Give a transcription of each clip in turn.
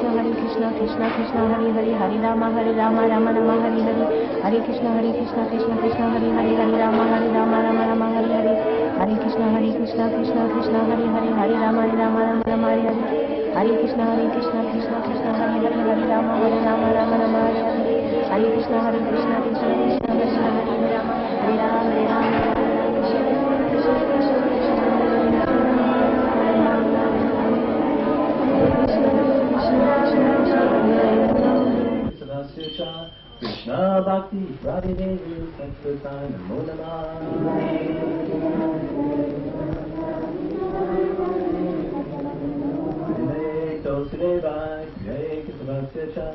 Krishna Krishna Krishna Hare Hare Hare Rama Rama Rama Hare Hare Hare Krishna Krishna Krishna Hare Hare Hare Rama Rama Rama Hare Hare Hare Krishna Krishna Krishna Hare Hare Hare Rama Rama Hare Hare Hare Krishna Krishna Krishna Hare Hare Hare Rama Rama Hare Hare Hare Krishna Krishna Krishna Hare Rama Hare Rama Krishna Bhakti Radhe Devi Sankirtan Namo Namah Tosudevai Jai Krishnasya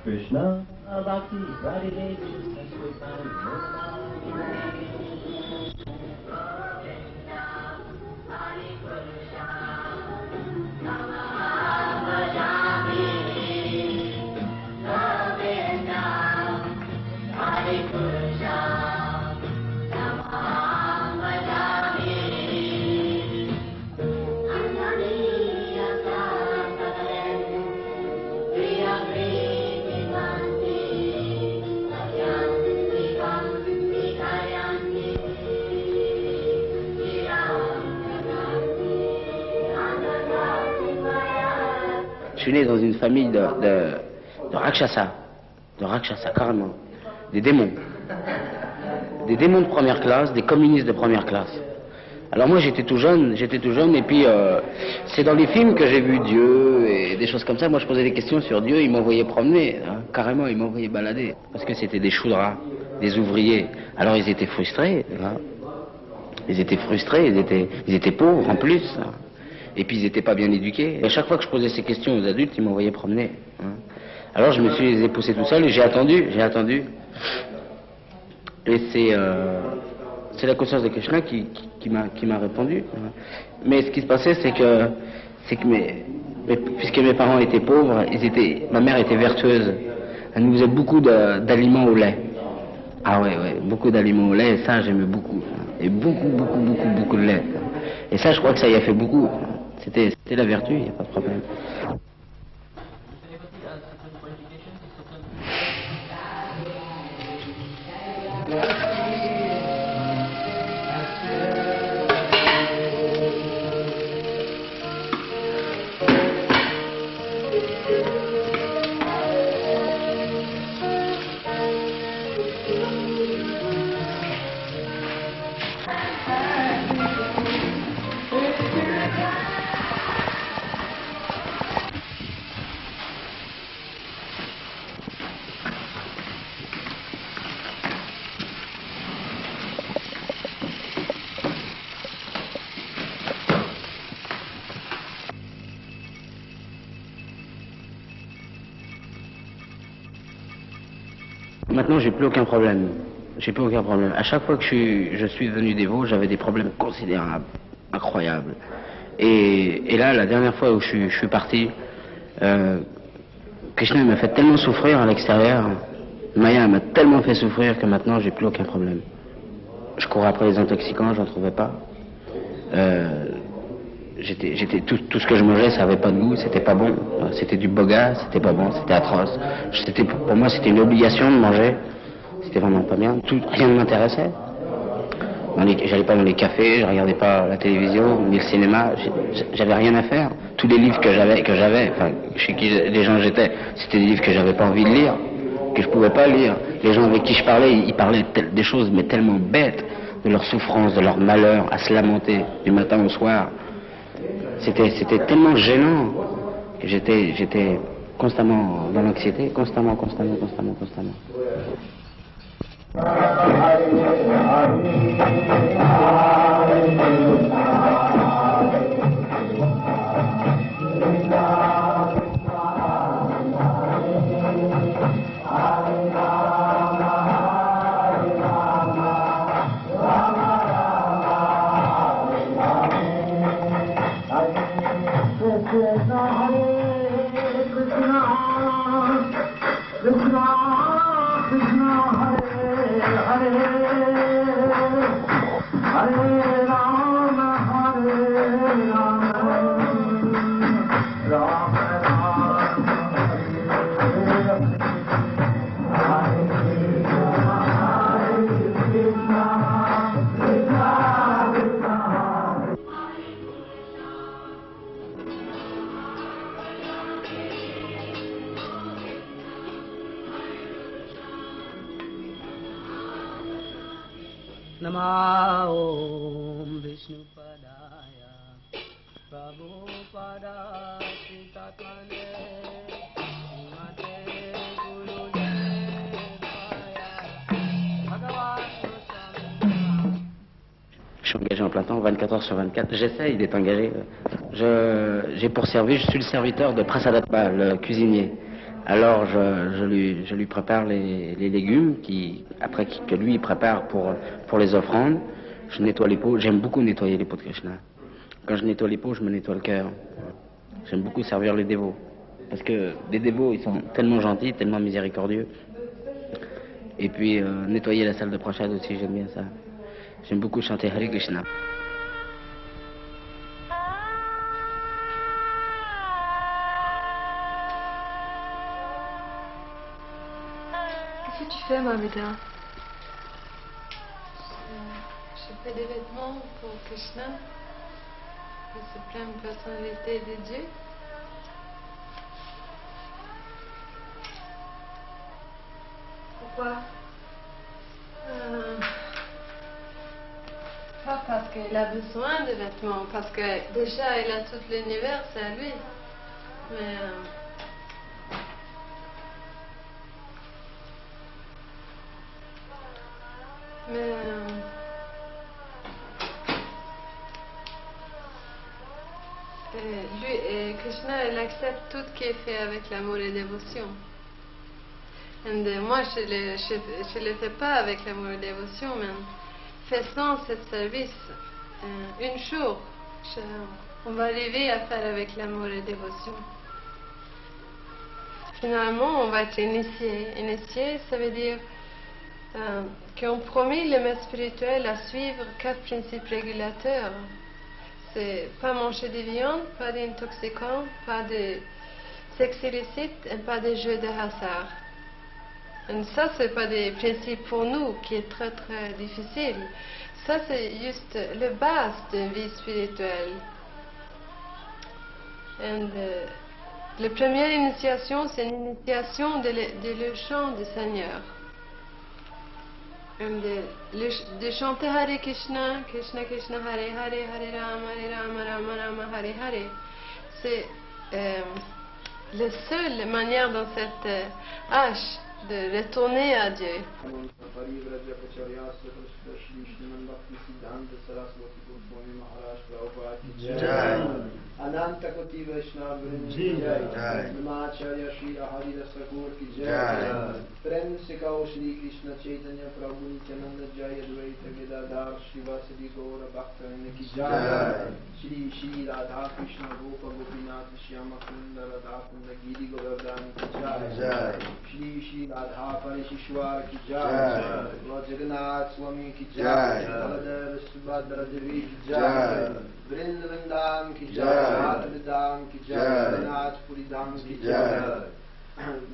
Krishna Bhakti Radhe Devi Sankirtan Namo Namah Je suis né dans une famille de Rakshasa, carrément, des démons de première classe, des communistes de première classe. Alors moi j'étais tout jeune, et puis c'est dans les films que j'ai vu Dieu et des choses comme ça. Moi je posais des questions sur Dieu, il m'envoyait promener, hein, carrément, il m'envoyait balader, parce que c'était des choudras, des ouvriers. Alors ils étaient frustrés, hein. Ils étaient pauvres en plus. Hein. Et puis ils n'étaient pas bien éduqués. Et à chaque fois que je posais ces questions aux adultes, ils m'envoyaient promener. Hein. Alors je me suis époussé tout seul et j'ai attendu. Et c'est la conscience de Krishna qui m'a répondu. Hein. Mais ce qui se passait, c'est que puisque mes parents étaient pauvres, ma mère était vertueuse. Elle nous faisait beaucoup d'aliments au lait. Ah ouais, beaucoup d'aliments au lait, et ça j'aimais beaucoup. Et beaucoup de lait. Et ça, je crois que ça y a fait beaucoup. C'était la vertu, il n'y a pas de problème. Maintenant, j'ai plus aucun problème. À chaque fois que je suis devenu dévot, j'avais des problèmes considérables, incroyables. Et là, la dernière fois où je suis parti, Krishna m'a fait tellement souffrir à l'extérieur, Maya m'a tellement fait souffrir que maintenant, j'ai plus aucun problème. Je courais après les intoxicants, j'en trouvais pas. Tout ce que je mangeais, ça avait pas de goût, c'était pas bon. C'était du boga, c'était pas bon, c'était atroce. Pour moi, c'était une obligation de manger. C'était vraiment pas bien. Rien ne m'intéressait. J'allais pas dans les cafés, je regardais pas la télévision, ni le cinéma. J'avais rien à faire. Tous les livres que j'avais, enfin, chez qui les gens j'étais, c'était des livres que j'avais pas envie de lire, que je pouvais pas lire. Les gens avec qui je parlais, ils parlaient des choses mais tellement bêtes, de leur souffrance, de leur malheur, à se lamenter du matin au soir. C'était tellement gênant que j'étais constamment dans l'anxiété, constamment. Nama Om Vishnupadaya Prabhupada Sritatmane Srimate Gurudevaya Bhagavan Goswami. Je suis engagé en plein temps, 24 heures sur 24. J'essaye d'être engagé. J'ai pour service, je suis le serviteur de Prasadatma, le cuisinier. Alors je lui prépare les légumes que lui il prépare pour les offrandes. Je nettoie les pots. J'aime beaucoup nettoyer les pots de Krishna. Quand je nettoie les pots, je me nettoie le cœur. J'aime beaucoup servir les dévots. Parce que les dévots, ils sont tellement gentils, tellement miséricordieux. Et puis nettoyer la salle de prashad aussi, j'aime bien ça. J'aime beaucoup chanter Hare Krishna. Qu'est-ce que tu fais, Mamita? Je fais des vêtements pour Krishna, la suprême personnalité de Dieu. Pourquoi? Pas parce qu'il a besoin de vêtements, parce que déjà il a tout l'univers, c'est à lui. Krishna, il accepte tout ce qui est fait avec l'amour et dévotion. Et moi, je le fais pas avec l'amour et dévotion, mais faisant ce service, un jour, on va arriver à faire avec l'amour et dévotion. Finalement, on va être initié. Initié, ça veut dire qu'on promet le maître spirituel à suivre 4 principes régulateurs. C'est pas manger de viande, pas d'intoxicants, pas de sexe illicite et pas de jeux de hasard. Et ça, c'est pas des principes pour nous qui est très très difficile. Ça, c'est juste le base d'une vie spirituelle. Et la première initiation, c'est une initiation de le chant du Seigneur. De chanter Hare Krishna, Krishna Krishna Hare Hare, Hare Rama Rama Rama Hare Hare. C'est la seule manière dans cette âge de retourner à Dieu. Ananta Koti Vaishnava Vrinda Jai, Namacharya Shri Ahari Rasakur ki Jai, Prem se kao Shri Krishna Chaitanya Prabhu Nityananda Jai Advaita Gadadhar Shivasadi Gaura Bhakta ki Jai, Shri Shri Radha Krishna Gopa Gopinath Shyama Kunda Radha Kunda Giri Govardhan ki Jai, Shri Shri Radha Parishishwar ki Jai, Lord Jagannath Swami ki Jai, Baladev Subhadra Devi ki Jai, Vrindavan ki Jai, Radha ki Jai, Nathpuri Dham ki Jai,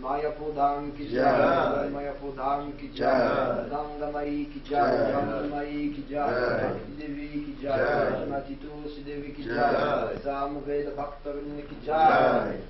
Mayapur Dham ki Jai, Mayapur Dham ki Jai, Gangamai ki Jai, Jamnamai ki Jai, Bhakti Devi ki Jai, Shrimati Tulsi Devi ki Jai, Samveda Bhakta Vrinda ki Jai.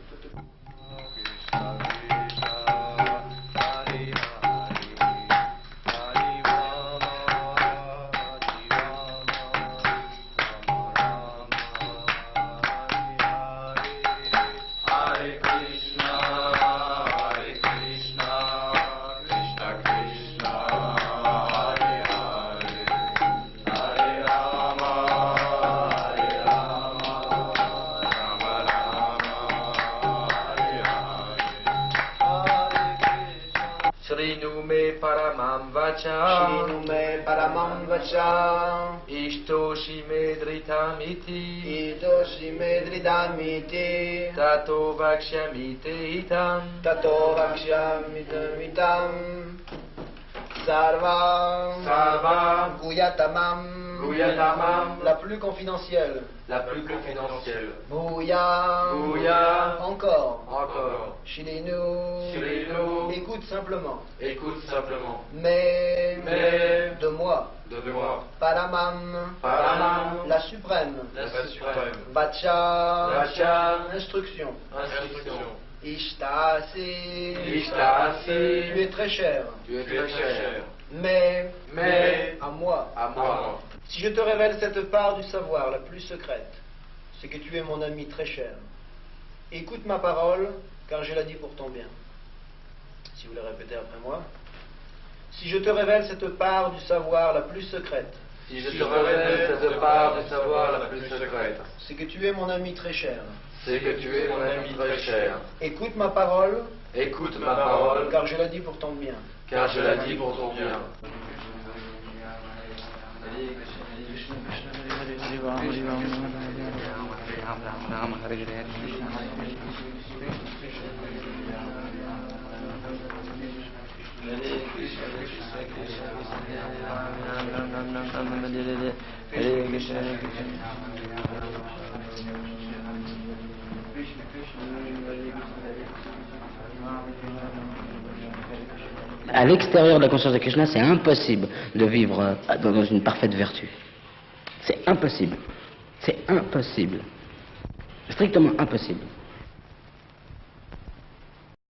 Shrinu me paramam vacham Ishtoshi me dritamiti Ishtoshi me dritamiti Tato vakshamite itam Tato vakshamite itam Sarva Guyatamam la plus confidentielle Bouya encore Shilinu écoute simplement mais de moi Paramam la suprême Vacha instruction Ishtasi tu es très cher mais à moi. Si je te révèle cette part du savoir la plus secrète, c'est que tu es mon ami très cher. Écoute ma parole, car je la dis pour ton bien. Si vous le répétez après moi. Si je te révèle cette part du savoir la plus secrète, Si je te révèle cette part du savoir la plus secrète, c'est que tu es mon ami très cher. c'est que tu es mon ami très cher. Écoute ma parole, Écoute ma parole, car je la dis pour ton bien. car je la dis pour ton bien. À l'extérieur de la conscience de Krishna, c'est impossible de vivre dans une parfaite vertu. C'est impossible. C'est impossible. Strictement impossible.